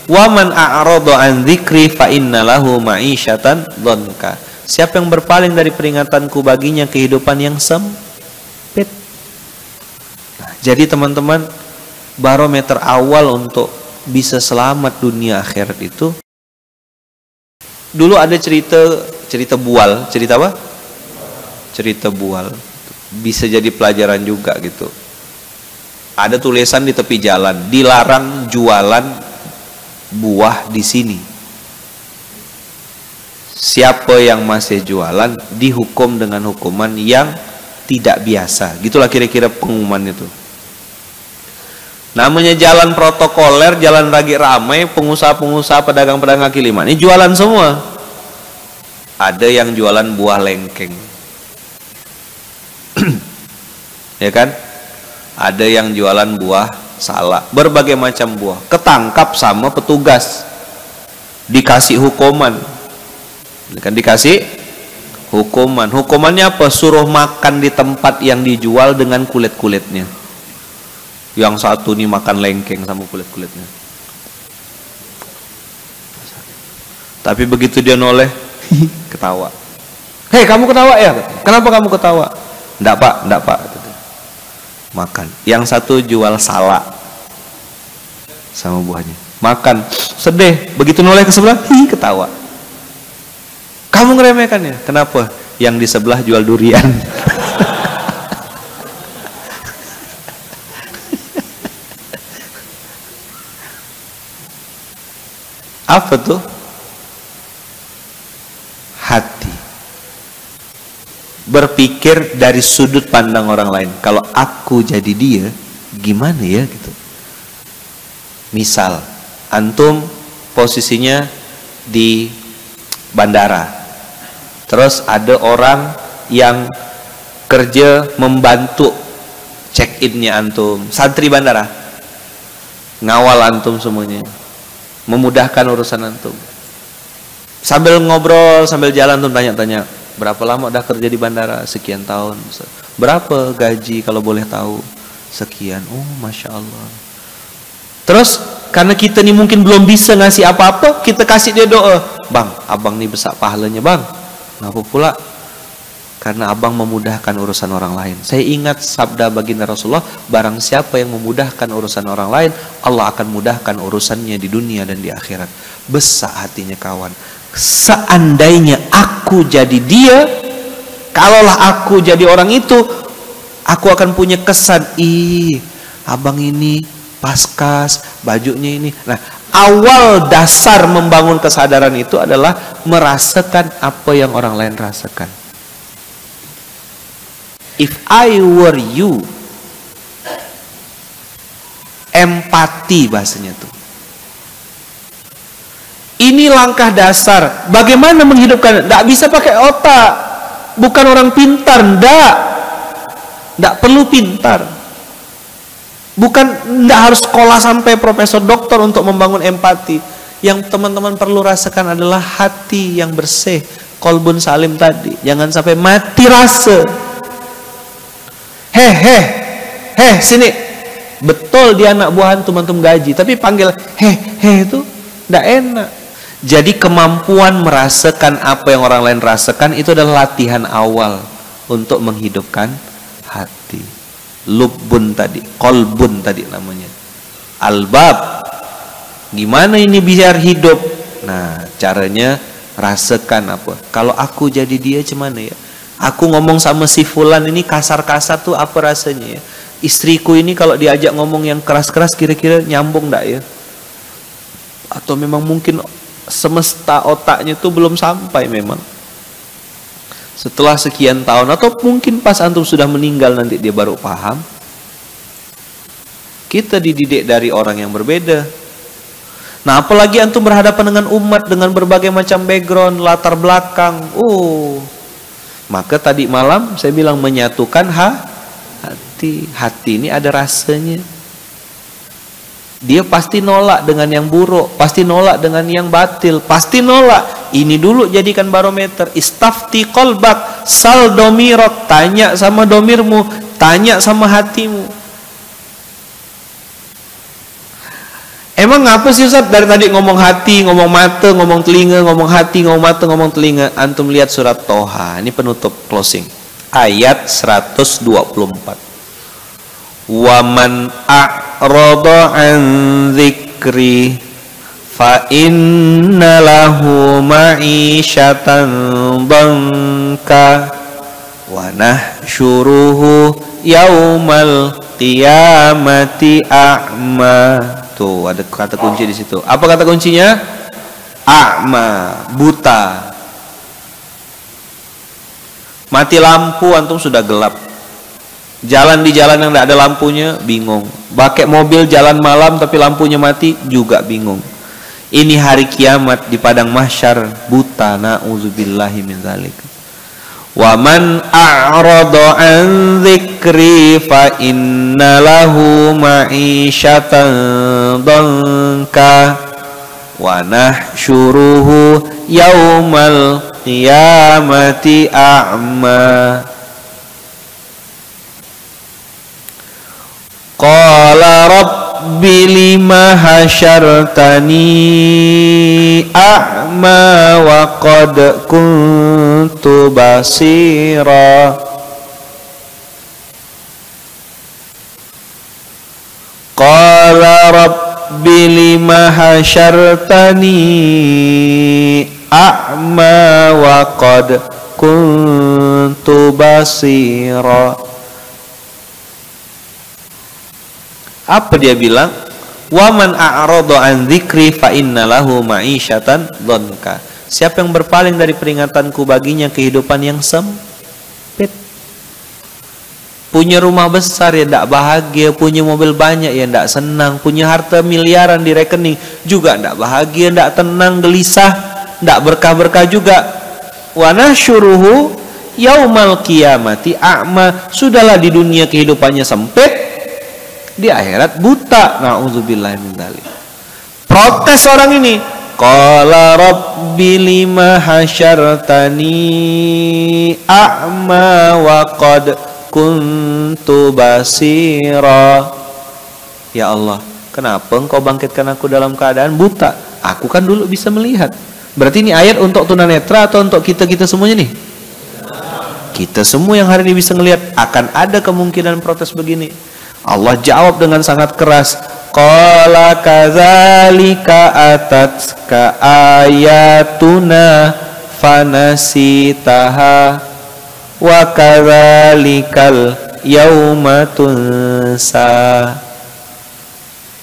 Wa man a'rada an dzikri fa innalahu ma'isyatan dhanka. Siapa yang berpaling dari peringatanku, baginya kehidupan yang sempit. Nah, jadi teman-teman, barometer awal untuk bisa selamat dunia akhirat itu, dulu ada cerita bual. Cerita apa? Cerita bual. Bisa jadi pelajaran juga gitu. Ada tulisan di tepi jalan, dilarang jualan buah di sini. Siapa yang masih jualan dihukum dengan hukuman yang tidak biasa. Gitulah kira-kira pengumuman itu. Namanya jalan protokoler, jalan lagi ramai, pengusaha-pengusaha, pedagang-pedagang kaki lima ini jualan semua. Ada yang jualan buah lengkeng. Ya kan? Ada yang jualan buah salak, berbagai macam buah. Ketangkap sama petugas, dikasih hukuman. Kan dikasih hukuman. Hukumannya apa? Suruh makan di tempat yang dijual dengan kulit-kulitnya. Yang satu nih makan lengkeng sama kulit-kulitnya. Tapi begitu dia noleh, ketawa. Hei, kamu ketawa ya? Kenapa kamu ketawa? Enggak pak. Makan. Yang satu jual salak sama buahnya. Makan. Sedih. Begitu noleh ke sebelah, ketawa. Kamu ngeremehkannya. Kenapa? Yang di sebelah jual durian. Apa tuh? Hati. Berpikir dari sudut pandang orang lain. Kalau aku jadi dia, gimana ya gitu. Misal, antum posisinya di bandara. Terus ada orang yang kerja membantu check-innya antum, santri bandara. Ngawal antum semuanya. Memudahkan urusan antum. Sambil ngobrol, sambil jalan antum tanya-tanya, berapa lama udah kerja di bandara? Sekian tahun. Berapa gaji kalau boleh tahu? Sekian. Oh, Masya Allah. Terus karena kita nih mungkin belum bisa ngasih apa-apa, kita kasih dia doa. Bang, abang nih besar pahalanya bang. Ngapa pula? Karena abang memudahkan urusan orang lain. Saya ingat sabda baginda Rasulullah, barang siapa yang memudahkan urusan orang lain, Allah akan mudahkan urusannya di dunia dan di akhirat. Besar hatinya kawan. Seandainya aku jadi dia, kalaulah aku jadi orang itu, aku akan punya kesan, abang ini paskas, bajunya ini. Nah, awal dasar membangun kesadaran itu adalah merasakan apa yang orang lain rasakan. If I were you, empati bahasanya tuh. Ini langkah dasar. Bagaimana menghidupkan? Tidak bisa pakai otak. Bukan orang pintar, tidak perlu pintar. Tidak harus sekolah sampai profesor doktor untuk membangun empati. Yang teman-teman perlu rasakan adalah hati yang bersih, qalbun salim tadi. Jangan sampai mati rasa. Heh, sini. Betul dia anak buahan teman-teman gaji, tapi panggil itu tidak enak. Jadi kemampuan merasakan apa yang orang lain rasakan itu adalah latihan awal untuk menghidupkan hati. Lubbun tadi, qalbun tadi namanya. Albab. Gimana ini biar hidup? Nah, caranya rasakan apa? Kalau aku jadi dia gimana ya? Aku ngomong sama si fulan ini kasar-kasar tuh apa rasanya ya? Istriku ini kalau diajak ngomong yang keras-keras kira-kira nyambung enggak ya? Atau memang mungkin semesta otaknya tuh belum sampai memang. Setelah sekian tahun atau mungkin pas antum sudah meninggal nanti dia baru paham. Kita dididik dari orang yang berbeda. Nah, apalagi antum berhadapan dengan umat dengan berbagai macam background, latar belakang. Maka tadi malam saya bilang menyatukan hati. Hati ini ada rasanya. Dia pasti nolak dengan yang buruk, pasti nolak dengan yang batil, pasti nolak. Ini dulu jadikan barometer. Istafti qalbak, sal domirok. Tanya sama domirmu, tanya sama hatimu. Emang ngapa sih Ustaz dari tadi ngomong hati, ngomong mata, ngomong telinga, ngomong hati, ngomong mata, ngomong telinga. Antum lihat surat Toha, ini penutup closing. Ayat 124. Wa man a'rada an dzikri fa inna lahu ma'isyatan dhanka wa nahsyuruhu yaumal qiyamati a'ma. Tuh ada kata kunci di situ. Apa kata kuncinya? A'ma, buta. Mati lampu antum sudah gelap. Jalan di jalan yang tidak ada lampunya bingung. Pakai mobil jalan malam tapi lampunya mati juga bingung. Ini hari kiamat di padang mahsyar, buta, na'udzubillahi min dzalik. Wa man a'rada an dzikri fa inna lahu ma'isyatan dhanka wa nahsyuruhu yaumal qiyamati a'ma. Qala rabbi lima hasyartani a'ma wa qad kuntu basira. Qala rabbi lima hasyartani a'ma wa qad kuntu basira. Apa dia bilang? Wa man a'rada an dzikri fa inna lahu ma'isyatan dhanka. Siapa yang berpaling dari peringatanku baginya kehidupan yang sempit. Punya rumah besar ya tidak bahagia, punya mobil banyak ya tidak senang, punya harta miliaran di rekening juga tidak bahagia, tidak tenang, gelisah, tidak berkah-berkah juga. Wa nasyuruhu yaumal qiyamati a'ma. Sudahlah di dunia kehidupannya sempit, di akhirat buta. Na'udzubillahi min dzalik. Protes orang ini. Qala rabbi lima hasyartani a'ma wa qad kuntu basira. Ya Allah, kenapa engkau bangkitkan aku dalam keadaan buta? Aku kan dulu bisa melihat. Berarti ini ayat untuk tunanetra atau untuk kita-kita semuanya nih? Kita semua yang hari ini bisa melihat. Akan ada kemungkinan protes begini. Allah jawab dengan sangat keras. Qala kadzalika atatka ayatuna fanasitaha wa kadzalikal yauma tunsa.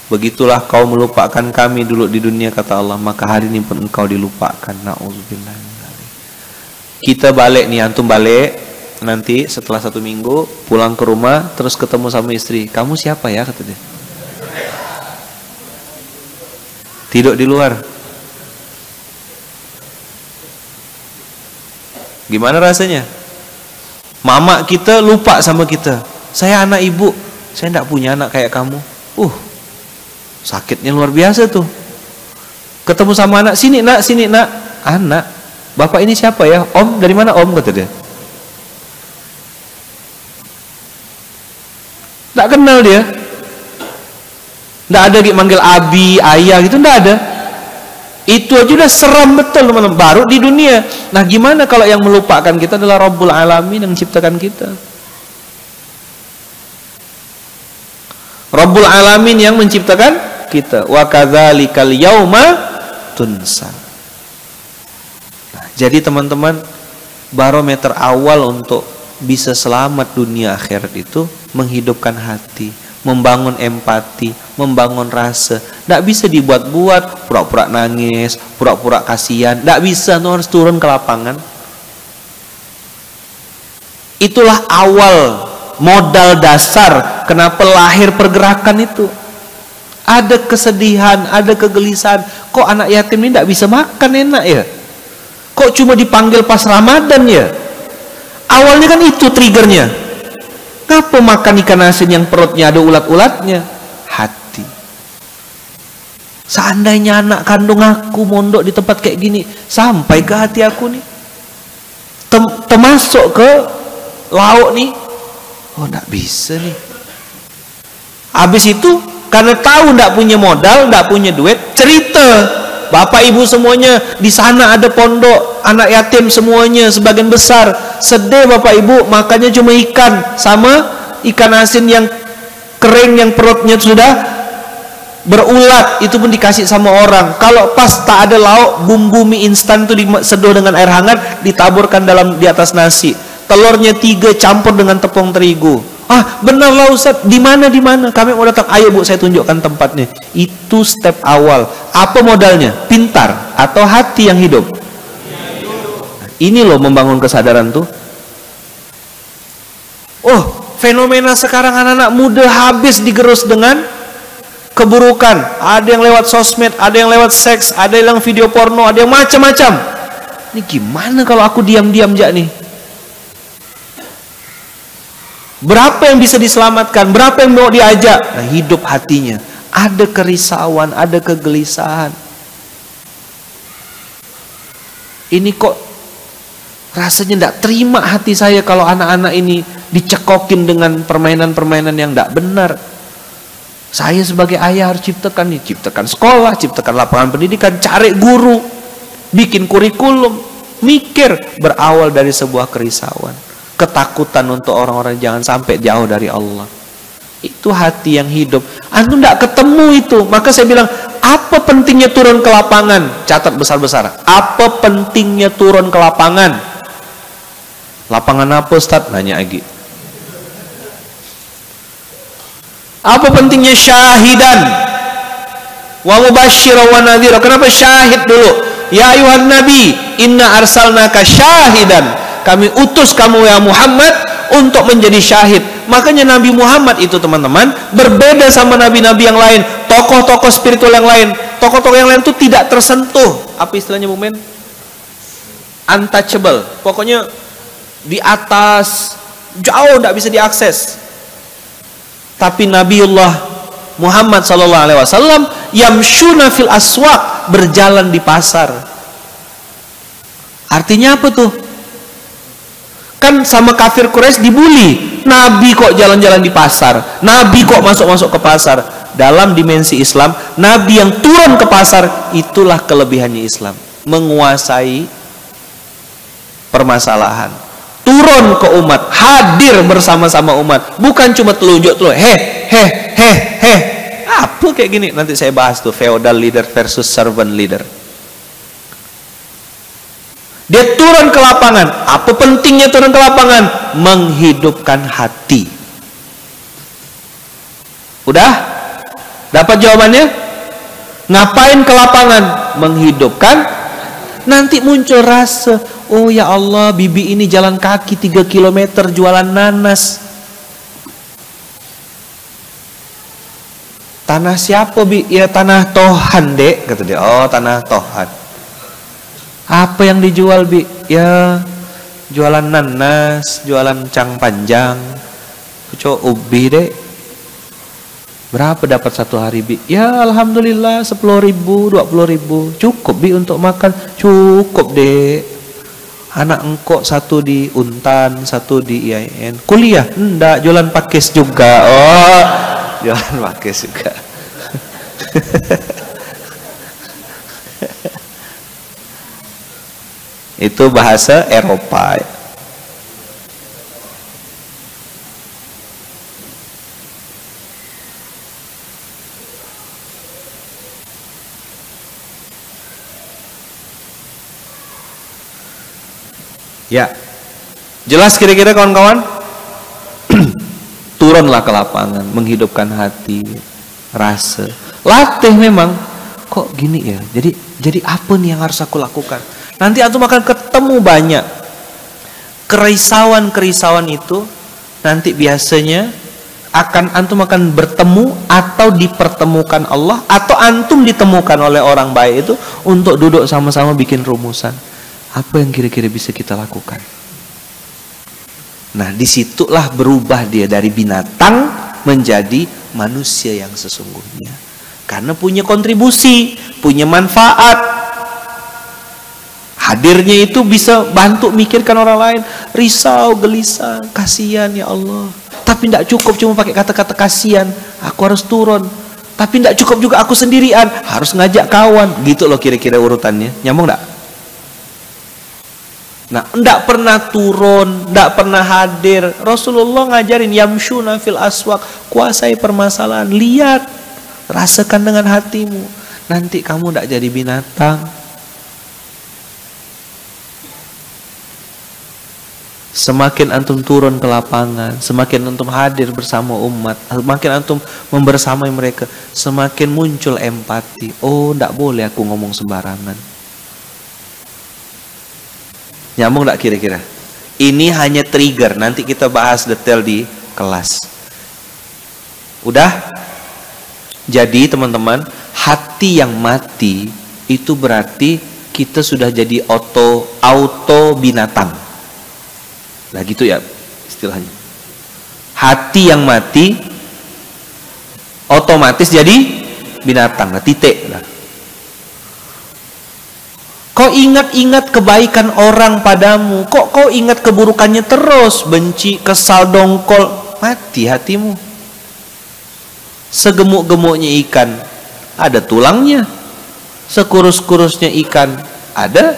Begitulah kau melupakan kami dulu di dunia, kata Allah, maka hari ini pun engkau dilupakan. Na'udzubillah. Kita balik nih, antum balik nanti setelah 1 minggu pulang ke rumah terus ketemu sama istri. Kamu siapa ya, kata dia. Tidur di luar. Gimana rasanya? Mama kita lupa sama kita. Saya anak ibu, saya tidak punya anak kayak kamu. Sakitnya luar biasa tuh. Ketemu sama anak, sini nak, sini nak. Anak, bapak ini siapa ya? Om, dari mana om, kata dia. Tak kenal dia. Tidak ada manggil abi, ayah gitu, tidak ada. Itu aja udah seram betul teman-teman. Baru di dunia. Nah gimana kalau yang melupakan kita adalah Rabbul Alamin yang menciptakan kita. Rabbul Alamin yang menciptakan kita. Wa kadzalikal yauma tunsa. Nah, jadi teman-teman, barometer awal untuk bisa selamat dunia akhirat itu menghidupkan hati, membangun empati, membangun rasa. Tidak bisa dibuat-buat, pura-pura nangis, pura-pura kasihan. Tidak bisa, harus turun ke lapangan. Itulah awal, modal dasar kenapa lahir pergerakan itu. Ada kesedihan, ada kegelisahan. Kok anak yatim ini tidak bisa makan enak ya? Kok cuma dipanggil pas Ramadan ya? Awalnya kan itu triggernya. Kenapa makan ikan asin yang perutnya ada ulat-ulatnya? Hati. Seandainya anak kandung aku mondok di tempat kayak gini, sampai ke hati aku nih, termasuk ke lauk nih, oh nggak bisa nih. Habis itu Karena tahu tidak punya modal, tidak punya duit, cerita. Bapak ibu semuanya di sana ada pondok anak yatim semuanya sebagian besar. Sedih bapak ibu, makannya cuma ikan sama ikan asin yang kering yang perutnya sudah berulat, itu pun dikasih sama orang. Kalau pas tak ada lauk, bumbu mie instan itu diseduh dengan air hangat, ditaburkan di atas nasi. Telurnya 3 campur dengan tepung terigu. Ah, benar lah Ustaz. Di mana? Kami mau datang. Ayo Bu, saya tunjukkan tempatnya. Itu step awal. Apa modalnya? Pintar atau hati yang hidup? Nah, ini loh membangun kesadaran tuh. Oh, fenomena sekarang anak-anak muda habis digerus dengan keburukan. Ada yang lewat sosmed, ada yang lewat seks, ada yang video porno, ada yang macam-macam. Ini gimana kalau aku diam-diam aja nih? Berapa yang bisa diselamatkan? Berapa yang mau diajak? Nah, hidup hatinya. Ada kerisauan, ada kegelisahan. Ini kok rasanya tidak terima hati saya kalau anak-anak ini dicekokin dengan permainan-permainan yang tidak benar. Saya sebagai ayah harus ciptakan sekolah, ciptakan lapangan pendidikan, cari guru, bikin kurikulum, mikir. Berawal dari sebuah kerisauan, ketakutan untuk orang-orang jangan sampai jauh dari Allah. Itu hati yang hidup. Antum tidak ketemu itu. Maka saya bilang, apa pentingnya turun ke lapangan? Catat besar-besar. Apa pentingnya turun ke lapangan? Lapangan apa Ustaz? Nanya lagi. Apa pentingnya syahidan? Wa mubashshira wa nadhira. Kenapa syahid dulu? Ya ayuhan nabi, inna arsalnaka syahidan. Kami utus kamu ya Muhammad untuk menjadi syahid. Makanya Nabi Muhammad itu teman-teman berbeda sama nabi-nabi yang lain, tokoh-tokoh spiritual yang lain. Tokoh-tokoh yang lain itu tidak tersentuh. Apa istilahnya Bu Men? Untouchable. Pokoknya di atas, jauh tidak bisa diakses. Tapi Nabiullah Muhammad SAW yamshuna fil aswaq, berjalan di pasar. Artinya apa tuh? Kan sama kafir Quraisy dibully. Nabi kok jalan-jalan di pasar, Nabi kok masuk-masuk ke pasar. Dalam dimensi Islam, Nabi yang turun ke pasar, itulah kelebihannya Islam, menguasai permasalahan. Turun ke umat, hadir bersama-sama umat, bukan cuma telunjuk telunjuk, apa kayak gini. Nanti saya bahas tuh feudal leader versus servant leader. Dia turun ke lapangan. Apa pentingnya turun ke lapangan? Menghidupkan hati. Udah? Dapat jawabannya? Ngapain ke lapangan? Menghidupkan. Nanti muncul rasa, oh ya Allah, bibi ini jalan kaki 3 km jualan nanas. Tanah siapa bi? Ya tanah Tohan dek, kata dia. Oh tanah Tohan. Apa yang dijual bi? Ya jualan nanas, jualan cang panjang, pucuk ubi dek. Berapa dapat satu hari bi? Ya alhamdulillah 10.000, 20.000. Cukup bi untuk makan? Cukup dek. Anak engkok satu di Untan, satu di IAIN. Kuliah? Enggak, jualan pakis juga. Oh, jualan pakis juga. Itu bahasa Eropa. Ya, jelas kira-kira kawan-kawan? Turunlah ke lapangan, menghidupkan hati, rasa. Latih memang. Kok gini ya? Jadi apa nih yang harus aku lakukan? Nanti antum akan ketemu banyak kerisauan-kerisauan itu. Nanti biasanya antum akan bertemu atau dipertemukan Allah, atau antum ditemukan oleh orang baik itu untuk duduk sama-sama bikin rumusan. Apa yang kira-kira bisa kita lakukan? Nah, disitulah berubah dia dari binatang menjadi manusia yang sesungguhnya. Karena punya kontribusi, punya manfaat. Hadirnya itu bisa bantu mikirkan orang lain. Risau, gelisah, kasihan ya Allah. Tapi tidak cukup cuma pakai kata-kata kasihan. Aku harus turun. Tapi tidak cukup juga aku sendirian, harus ngajak kawan. Gitu loh kira-kira urutannya. Nyambung enggak? Nah, tidak pernah turun, tidak pernah hadir. Rasulullah ngajarin yamshuna fil aswaq, kuasai permasalahan, lihat, rasakan dengan hatimu. Nanti kamu tidak jadi binatang. Semakin antum turun ke lapangan, semakin antum hadir bersama umat, semakin antum membersamai mereka, semakin muncul empati. Oh, tidak boleh aku ngomong sembarangan. Nyambung gak kira-kira? Ini hanya trigger, nanti kita bahas detail di kelas. Udah? Jadi teman-teman, hati yang mati itu berarti kita sudah jadi auto binatang. Nah gitu ya istilahnya. Hati yang mati otomatis jadi binatang. Nah, titik lah. Kau ingat-ingat kebaikan orang padamu, kok kau ingat keburukannya terus, benci, kesal, dongkol, mati hatimu. Segemuk-gemuknya ikan ada tulangnya, sekurus-kurusnya ikan ada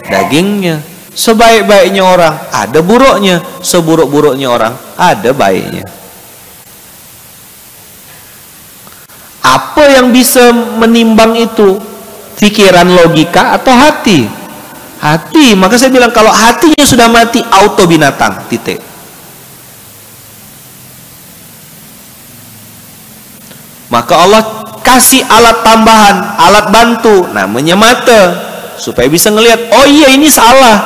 dagingnya, sebaik-baiknya orang ada buruknya, seburuk-buruknya orang ada baiknya. Apa yang bisa menimbang itu? Pikiran, logika, atau hati? Hati. Maka saya bilang kalau hatinya sudah mati, auto binatang, titik. Maka Allah kasih alat tambahan, alat bantu, namanya mata, supaya bisa ngelihat, oh iya ini salah,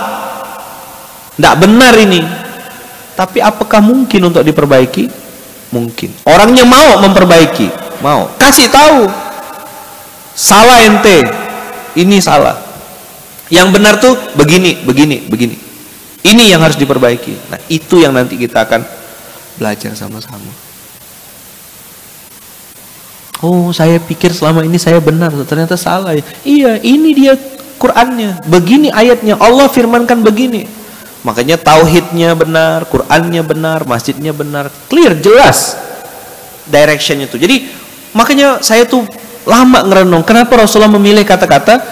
tidak benar ini. Tapi apakah mungkin untuk diperbaiki? Mungkin. Orangnya mau memperbaiki, mau. Kasih tahu, salah ente, ini salah. Yang benar tuh begini, begini, begini. Ini yang harus diperbaiki. Nah, itu yang nanti kita akan belajar sama-sama. Oh, saya pikir selama ini saya benar, ternyata salah ya. Iya, ini dia Qur'annya. Begini ayatnya, Allah firmankan begini. Makanya tauhidnya benar, Qur'annya benar, masjidnya benar, clear, jelas directionnya tuh. Jadi makanya saya tuh lama ngerenung, kenapa Rasulullah memilih kata-kata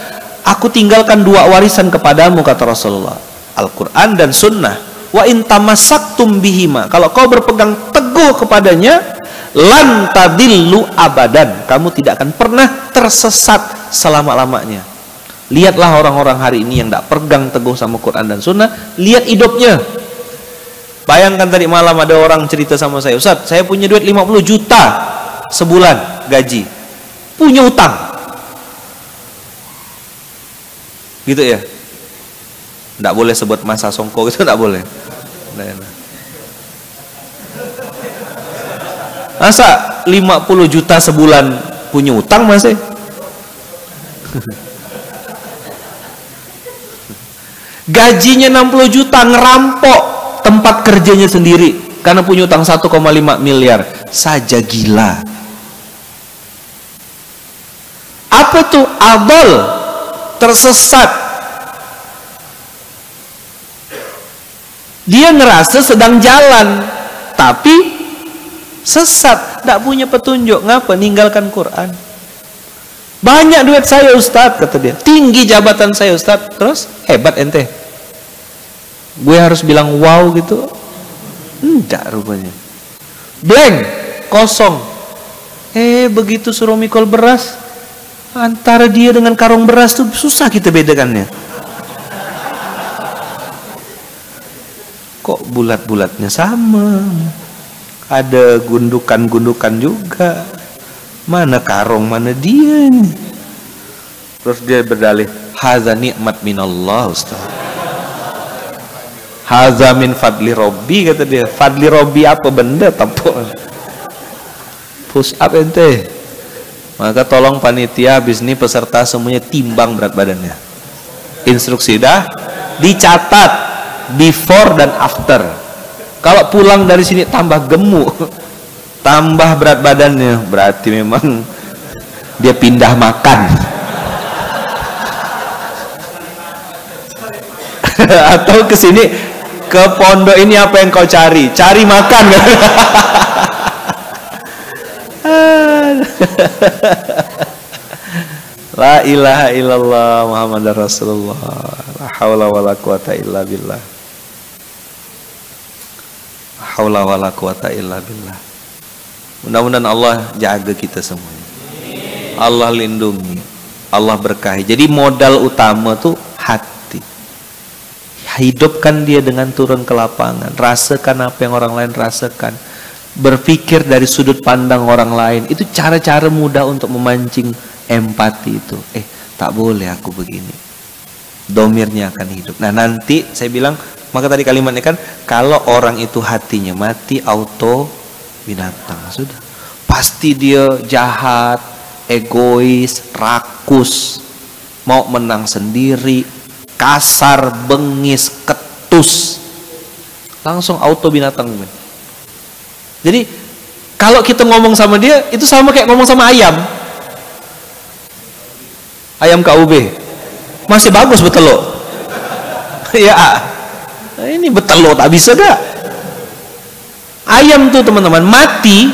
aku tinggalkan dua warisan kepadamu, kata Rasulullah, Al-Quran dan Sunnah. Wa in tamassaktum bihima, kalau kau berpegang teguh kepadanya, lan tadillu abadan, kamu tidak akan pernah tersesat selama-lamanya. Lihatlah orang-orang hari ini yang tidak pegang teguh sama Quran dan Sunnah, lihat hidupnya. Bayangkan tadi malam ada orang cerita sama saya, Ustaz, saya punya duit 50 juta sebulan gaji, punya utang, gitu ya. Tidak boleh sebut masa songko itu, tidak boleh. Masa 50 juta sebulan punya utang masih? Gajinya 60 juta ngerampok tempat kerjanya sendiri karena punya utang 1,5 miliar. Saja gila. Apa tuh? Adol, tersesat. Dia ngerasa sedang jalan, tapi sesat, tidak punya petunjuk. Ngapa? Ninggalkan Quran. Banyak duit saya Ustadz, kata dia. Tinggi jabatan saya Ustadz. Terus hebat ente. Gue harus bilang wow gitu? Enggak rupanya. Blank, kosong. Begitu suruh mikul beras, antara dia dengan karung beras tuh susah kita bedakannya. Kok bulat-bulatnya sama, ada gundukan-gundukan juga. Mana karung, mana dia nih. Terus dia berdalih, hadza ni'mat minallah Ustaz, hadza min fadli robbi, kata dia. Fadli robbi apa benda tampuk. Push up ente. Maka tolong panitia habis ini peserta semuanya timbang berat badannya. Instruksi dah dicatat before dan after. Kalau pulang dari sini tambah gemuk, tambah berat badannya, berarti memang dia pindah makan. Atau ke sini, ke pondok ini apa yang kau cari? Cari makan. La ilaha illallah Muhammadar Rasulullah. La haula wala quwata illa billah. La haula wala quwata illa billah. Mudah-mudahan Allah jaga kita semuanya. Allah lindungi, Allah berkahi. Jadi modal utama tuh hati. Hidupkan dia dengan turun ke lapangan. Rasakan apa yang orang lain rasakan. Berpikir dari sudut pandang orang lain. Itu cara-cara mudah untuk memancing empati itu. Tak boleh aku begini. Domirnya akan hidup. Nah nanti saya bilang, maka tadi kalimatnya kan, kalau orang itu hatinya mati, auto binatang. Sudah. Pasti dia jahat, egois, rakus, mau menang sendiri, kasar, bengis, ketus, langsung auto binatang. Jadi kalau kita ngomong sama dia itu sama kayak ngomong sama ayam. Ayam KUB masih bagus betelok. Ya, ini betelok tak bisa dah. Ayam tuh teman-teman mati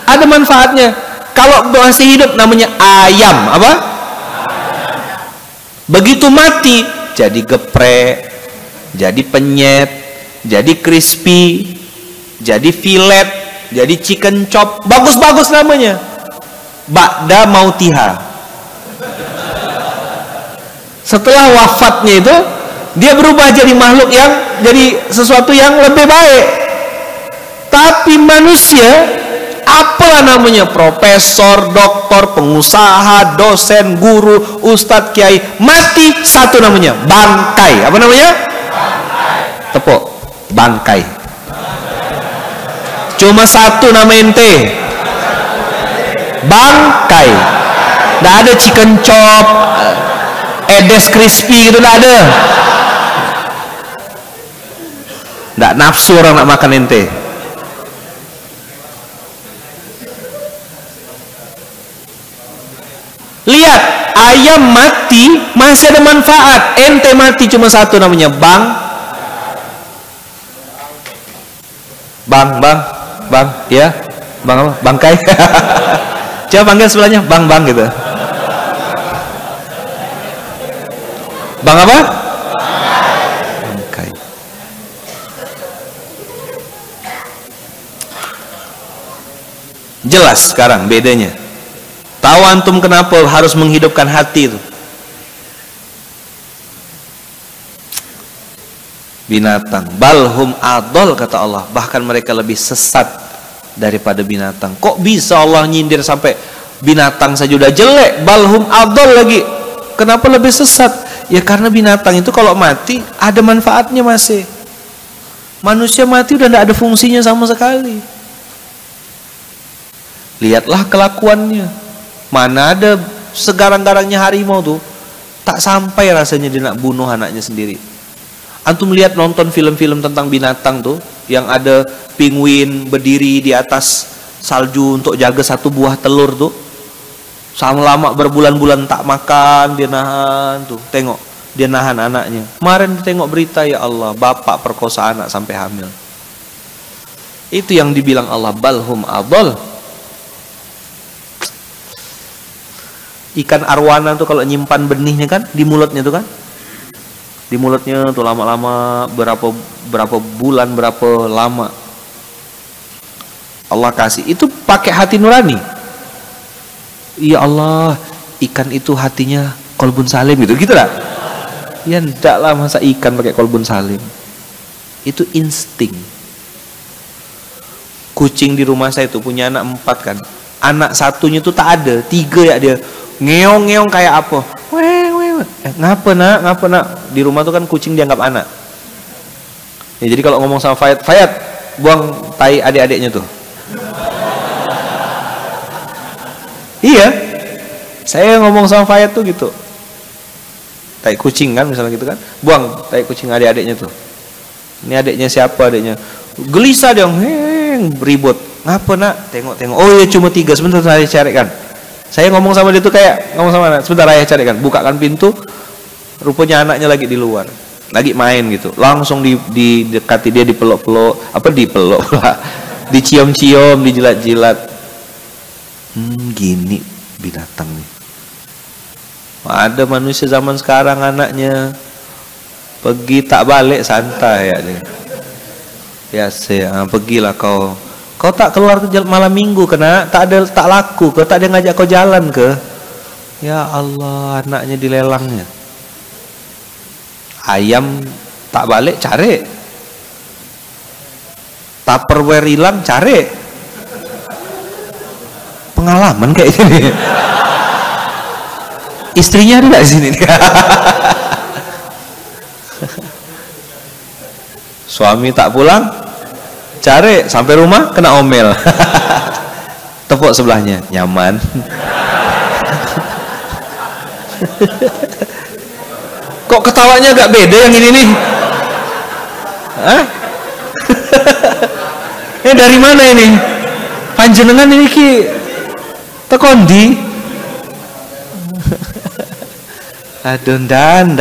ada manfaatnya. Kalau masih hidup namanya ayam apa? Begitu mati jadi geprek, jadi penyet, jadi crispy, jadi filet, jadi chicken chop, bagus-bagus namanya. Ba'da mautiha. Setelah wafatnya itu dia berubah jadi makhluk yang jadi sesuatu yang lebih baik. Tapi manusia apalah namanya, profesor, doktor, pengusaha, dosen, guru, ustadz, kiai, mati satu namanya bangkai. Apa namanya? Bangkai. Tepuk, bangkai. Cuma satu nama ente, bangkai. Nggak ada chicken chop, edes crispy gitu, nggak ada. Nggak nafsu orang nak makan ente. Lihat, ayam mati masih ada manfaat. Ente mati cuma satu namanya bang, ya, bang apa? Bangkai. Coba panggil sebelahnya, bang gitu. Bang apa? Bangkai. Jelas sekarang bedanya. Tahu antum kenapa harus menghidupkan hati itu? Binatang. Balhum adol kata Allah. Bahkan mereka lebih sesat daripada binatang. Kok bisa Allah nyindir sampai binatang saja udah jelek, balhum adol lagi? Kenapa lebih sesat? Ya karena binatang itu kalau mati ada manfaatnya masih. Manusia mati udah tidak ada fungsinya sama sekali. Lihatlah kelakuannya. Mana ada segarang-garangnya harimau tuh tak sampai rasanya dia nak bunuh anaknya sendiri. Antum lihat nonton film-film tentang binatang tuh yang ada penguin berdiri di atas salju untuk jaga satu buah telur tuh, sama lama berbulan-bulan tak makan, dia nahan tuh, tengok dia nahan anaknya. Kemarin tengok berita, ya Allah, bapak perkosa anak sampai hamil. Itu yang dibilang Allah balhum adol. Ikan arwana tuh kalau nyimpan benihnya kan di mulutnya tuh kan, di mulutnya tuh lama-lama berapa bulan, berapa lama Allah kasih. Itu pakai hati nurani. Ya Allah, ikan itu hatinya kolbun salim gitu lah. Ya enggak lah, masa ikan pakai kolbun salim. Itu insting. Kucing di rumah saya itu punya anak 4 kan. Anak satunya tuh tak ada, 3 ya dia. Ngeong-ngeong kayak apa? Ngapa nak? Di rumah tuh kan kucing dianggap anak. Ya, jadi kalau ngomong sama Fayat, buang tai adik-adiknya tuh. Iya, saya ngomong sama Fayat tuh gitu. Tai kucing kan misalnya gitu kan, buang tai kucing adik-adiknya tuh. Ini adiknya siapa adiknya? Gelisah dia, ribut. Ngapa nak? Tengok. Oh ya cuma 3, sebentar saya carikan. Saya ngomong sama dia tuh kayak ngomong sama anak, sebentar ayah carikan. Bukakan pintu, rupanya anaknya lagi di luar, lagi main gitu. Langsung didekati dia, dipeluk-peluk, dicium-cium, dijilat-jilat. Gini binatang nih. Ada manusia zaman sekarang anaknya pergi tak balik santai ya dia. Biasa ya, pergilah kau. Kau tak keluar ke malam minggu kena, tak laku ke, tak ada ngajak kau jalan ke. Ya Allah, anaknya dilelangnya. Ayam tak balik cari. Tupperware hilang cari. Pengalaman kayak gini. Istrinya ada nggak di sini? Suami tak pulang, cari sampai rumah kena omel. Tepuk sebelahnya, nyaman. Kok ketawanya agak beda yang ini nih? Hah? Ini dari mana ini? Panjenengan ini ki tekondi. Aduh dan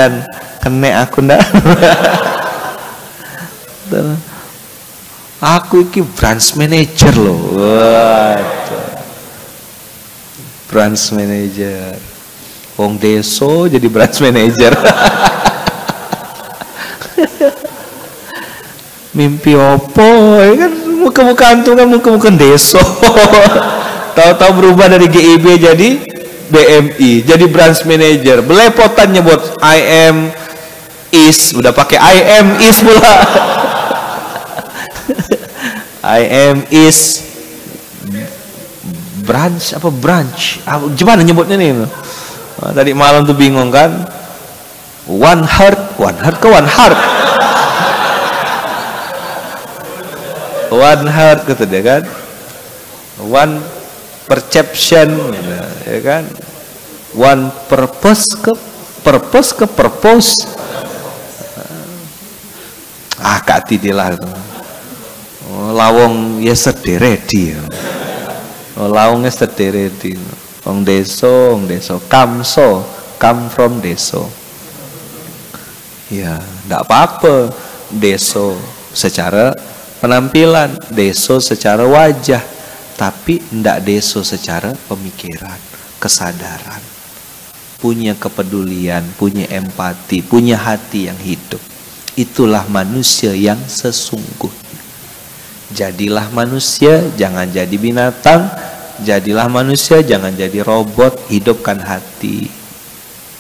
kena aku ndak. Aku iki branch manager loh. Waduh. Branch manager. Wong deso jadi branch manager. Mimpi opo ya kan, muka-muka antum kan muka-muka deso. Tahu-tahu berubah dari GIB jadi BMI, jadi branch manager. Belepotan nyebut I am is, udah pakai I am is pula. I am is branch apa branch? Gimana nyebutnya nih? Tadi malam tuh bingung kan? One heart ke one heart. One heart kata dia kan. One perception ya kan. One purpose ke purpose. Kak tidilah itu. Lawong yesterday ready. Lawong yesterday ready. Wong deso, come from deso. Ya, enggak apa-apa. Deso secara penampilan, deso secara wajah, tapi enggak deso secara pemikiran, kesadaran. Punya kepedulian, punya empati, punya hati yang hidup. Itulah manusia yang sesungguhnya. Jadilah manusia, jangan jadi binatang. Jadilah manusia, jangan jadi robot. Hidupkan hati.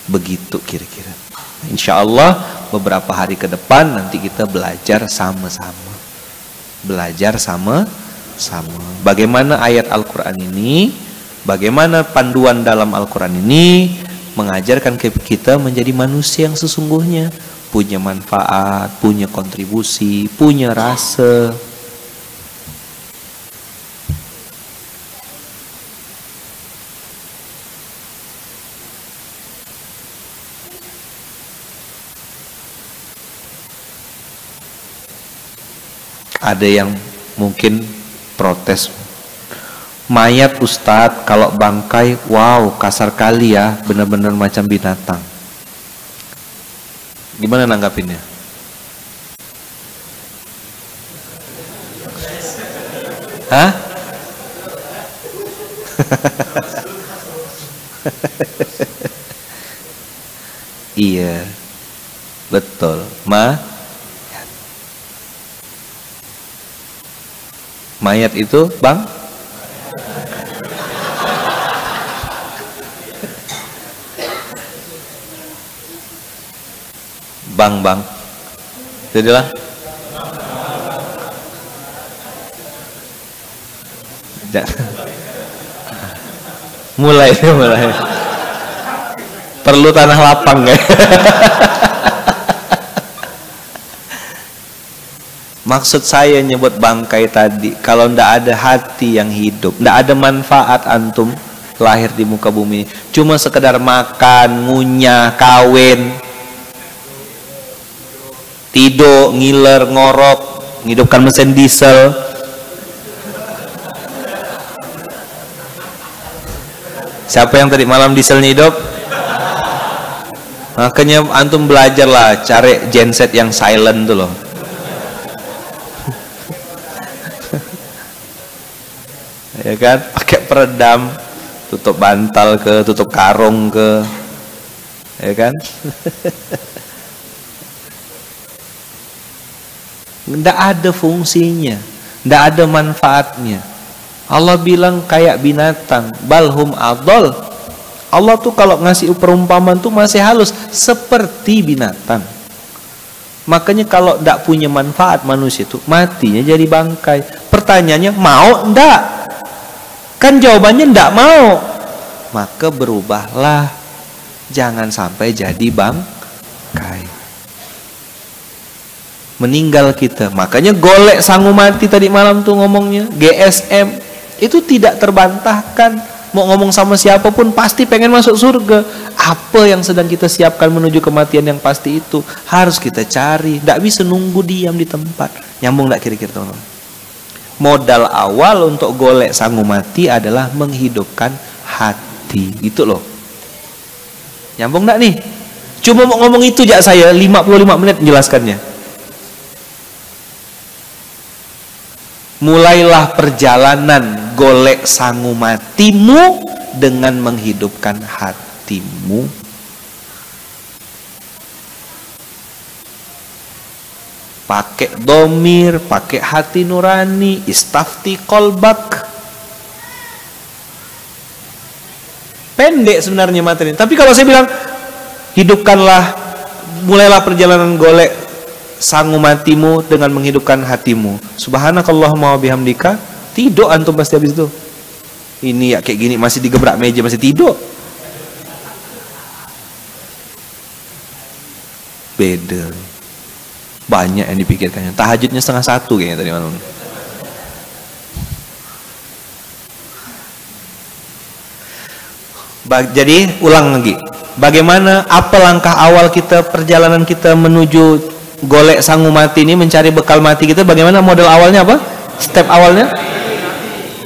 Begitu kira-kira. Insya Allah beberapa hari ke depan nanti kita belajar sama-sama. Belajar sama-sama. Bagaimana ayat Al-Quran ini, bagaimana panduan dalam Al-Quran ini mengajarkan kita menjadi manusia yang sesungguhnya, punya manfaat, punya kontribusi, punya rasa. Ada yang mungkin protes, mayat Ustadz kalau bangkai, wow kasar kali ya, benar-benar macam binatang. Gimana nanggapinnya? Hah? Iya, betul. Mayat itu bang, jadilah mulai perlu tanah lapang ya. Maksud saya nyebut bangkai tadi, kalau ndak ada hati yang hidup, ndak ada manfaat antum lahir di muka bumi, cuma sekedar makan, ngunyah, kawin, tidur, ngiler, ngorok, ngidupkan mesin diesel. Siapa yang tadi malam dieselnya hidup? Makanya antum belajarlah cari genset yang silent tuh loh. Ya kan, pakai peredam. tutup bantal ke, tutup karung ke, ya kan? Nggak ada fungsinya, nggak ada manfaatnya. Allah bilang kayak binatang, balhum adol. Allah tuh kalau ngasih perumpamaan tuh masih halus, seperti binatang. Makanya kalau nggak punya manfaat manusia itu matinya jadi bangkai. Pertanyaannya mau ndak? Kan jawabannya ndak mau. Maka berubahlah, jangan sampai jadi bangkai. Meninggal kita. Makanya golek sangu mati tadi malam tuh ngomongnya, GSM itu tidak terbantahkan. Mau ngomong sama siapapun pasti pengen masuk surga. Apa yang sedang kita siapkan menuju kematian yang pasti itu harus kita cari. Tidak bisa nunggu diam di tempat. Nyambung tidak kira-kira teman-teman? Modal awal untuk golek sangu mati adalah menghidupkan hati. Itu loh. Nyambung tidak nih? Cuma mau ngomong itu aja saya 55 menit menjelaskannya. Mulailah perjalanan golek sangu matimu dengan menghidupkan hatimu. Pakai domir, pakai hati nurani, istafti kolbak. Pendek sebenarnya materi. Tapi kalau saya bilang hidupkanlah, mulailah perjalanan golek sangu matimu dengan menghidupkan hatimu. Subhanakallahumma wa bihamdika. Tidur antum pasti habis itu. Ini ya kayak gini masih digebrak meja masih tidur. Beda. Banyak yang dipikirkannya. Tahajudnya 1:30 kayaknya tadi malam. Jadi ulang lagi. Bagaimana, apa langkah awal kita, perjalanan kita menuju golek sangu mati ini, mencari bekal mati kita? Bagaimana modal awalnya, apa step awalnya?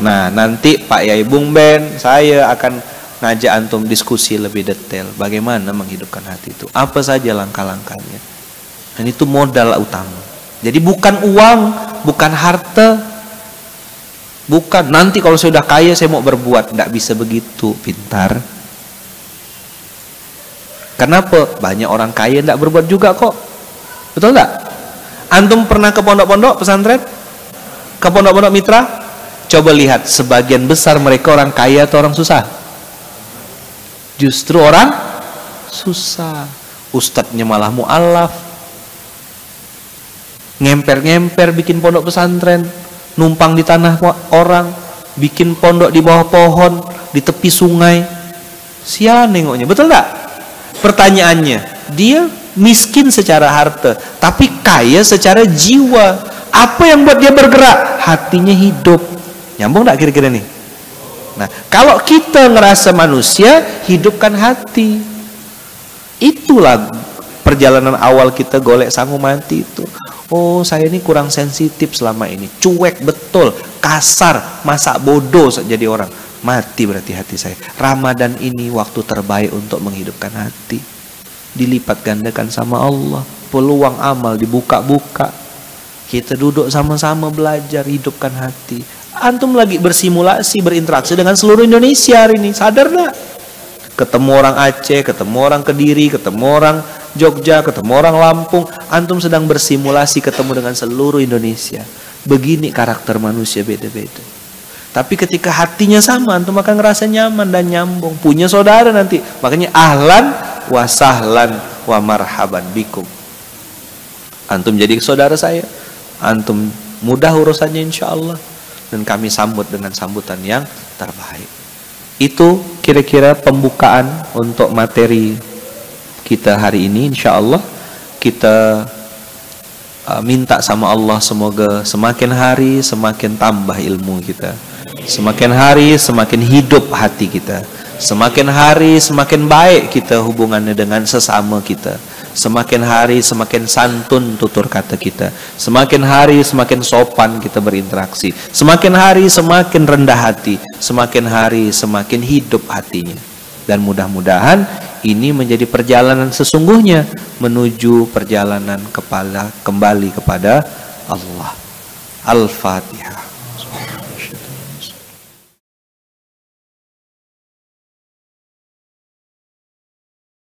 Nah, nanti Pak Yai Bung Ben, saya akan ngajak antum diskusi lebih detail bagaimana menghidupkan hati itu, apa saja langkah-langkahnya. Dan itu modal utama. Jadi bukan uang, bukan harta, bukan nanti kalau saya sudah kaya saya mau berbuat. Tidak bisa begitu, pintar. Kenapa? Banyak orang kaya tidak berbuat juga kok. Betul enggak? Antum pernah ke pondok-pondok pesantren? Ke pondok-pondok mitra? Coba lihat, sebagian besar mereka orang kaya atau orang susah? Justru orang susah. Ustadznya malah mu'alaf, ngemper-ngemper bikin pondok pesantren, numpang di tanah orang, bikin pondok di bawah pohon, di tepi sungai. Sial nengoknya, betul enggak? Pertanyaannya, dia miskin secara harta, tapi kaya secara jiwa. Apa yang buat dia bergerak? Hatinya hidup. Nyambung gak kira-kira nih? Nah, kalau kita ngerasa manusia, hidupkan hati. Itulah perjalanan awal kita golek sangu mati itu. Oh, saya ini kurang sensitif selama ini, cuek betul, kasar, masa bodoh jadi orang. Mati berarti hati saya. Ramadan ini waktu terbaik untuk menghidupkan hati. Dilipat gandakan sama Allah, peluang amal dibuka-buka. Kita duduk sama-sama belajar, hidupkan hati. Antum lagi bersimulasi, berinteraksi dengan seluruh Indonesia hari ini, sadar gak? Ketemu orang Aceh, ketemu orang Kediri, ketemu orang Jogja, ketemu orang Lampung. Antum sedang bersimulasi ketemu dengan seluruh Indonesia. Begini karakter manusia, beda-beda. Tapi ketika hatinya sama, antum akan ngerasa nyaman dan nyambung. Punya saudara nanti. Makanya ahlan wa sahlan wa marhaban bikum. Antum jadi saudara saya, antum mudah urusannya insya Allah, dan kami sambut dengan sambutan yang terbaik. Itu kira-kira pembukaan untuk materi kita hari ini. Insya Allah kita minta sama Allah semoga semakin hari semakin tambah ilmu kita, semakin hari semakin hidup hati kita, semakin hari semakin baik kita hubungannya dengan sesama kita, semakin hari semakin santun tutur kata kita, semakin hari semakin sopan kita berinteraksi, semakin hari semakin rendah hati, semakin hari semakin hidup hatinya. Dan mudah-mudahan ini menjadi perjalanan sesungguhnya menuju perjalanan kembali kepada Allah. Al-Fatihah.